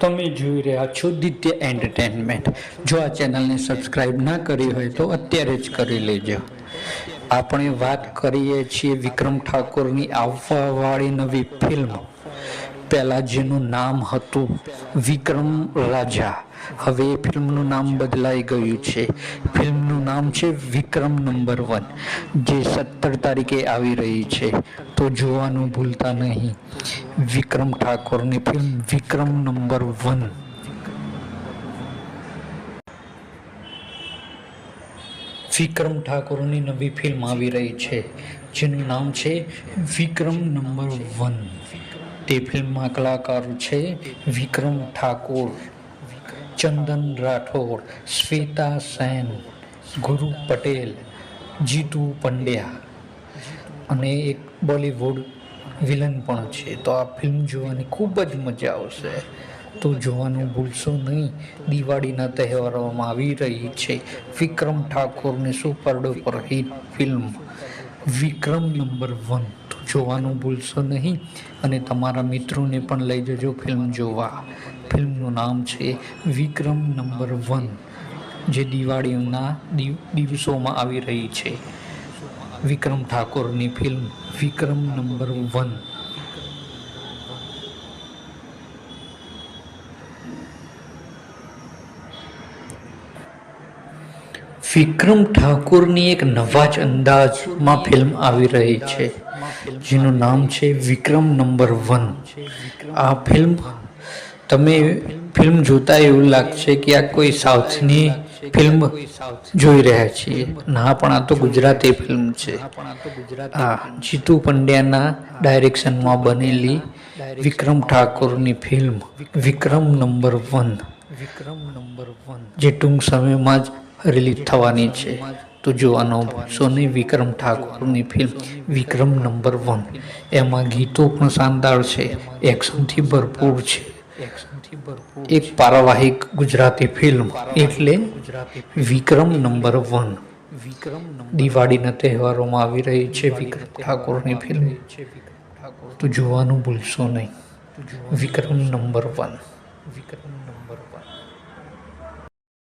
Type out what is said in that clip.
તમે જોઈ રહ્યા છો દિત્ય એન્ટરટેનમેન્ટ. જો આ ચેનલને સબસ્ક્રાઇબ ના કરી હોય તો અત્યારે જ કરી લેજો. આપણે વાત કરીએ છીએ વિક્રમ ઠાકોરની આવવાવાળી નવી ફિલ્મ. પહેલા જેનું નામ હતું વિક્રમ રાજા, હવે એ ફિલ્મનું નામ બદલાઈ ગયું છે. ફિલ્મનું નામ છે વિક્રમ નંબર 1, જે 17 તારીખે આવી રહી છે. તો જોવાનું ભૂલતા નહીં. વિક્રમ ઠાકોરની ફિલ્મ વિક્રમ નંબર 1. વિક્રમ ઠાકોરની નવી ફિલ્મ આવી રહી છે જેનું નામ છે વિક્રમ નંબર 1. તે ફિલ્મમાં કલાકારો છે વિક્રમ ઠાકોર, ચંદન રાઠોડ, શ્વેતા સેન, ગુરુ પટેલ, જીતુ પંડ્યા અને એક બોલિવૂડ વિલન પણ છે. તો આ ફિલ્મ જોવાની ખૂબ જ મજા આવશે. તો જોવાનું ભૂલશો નહીં. દિવાળીના તહેવારોમાં આવી રહી છે વિક્રમ ઠાકોરની સુપર ડુપર હિટ ફિલ્મ વિક્રમ નંબર 1. તો જોવાનું ભૂલશો નહીં અને તમારા મિત્રોને પણ લઈ જજો ફિલ્મ જોવા. ફિલ્મનું નામ છે વિક્રમ નંબર 1, જે દિવાળીના દિવસોમાં આવી રહી છે. વિક્રમ ઠાકોરની ફિલ્મ વિક્રમ નંબર 1. વિક્રમ ઠાકોરની એક નવા જ અંદાજમાં ફિલ્મ આવી રહી છે જેનું નામ છે વિક્રમ નંબર 1. આ ફિલ્મ તમે ફિલ્મ જોતા એવું લાગશે કે આ કોઈ સાઉથની ફિલ્મ જોઈ રહ્યા છીએ. ના, પણ આ તો ગુજરાતી ફિલ્મ છે. આ જીતુ પંડ્યાના ડાયરેક્શનમાં બનેલી વિક્રમ ઠાકોરની ફિલ્મ વિક્રમ નંબર 1, જે ટૂંક સમયમાં જ રિલીઝ થવાની છે. તો જોવાનો ભૂલશો નહીં વિક્રમ ઠાકોરની ફિલ્મ વિક્રમ નંબર 1. એમાં ગીતો પણ શાનદાર છે, એક્શનથી ભરપૂર છે. એક પારિવારિક ગુજરાતી ફિલ્મ એટલે વિક્રમ નંબર 1. દિવાળીના તહેવારોમાં આવી રહી છે વિક્રમ ઠાકોરની ફિલ્મ. તો જોવાનું ભૂલશો નહીં વિક્રમ નંબર 1.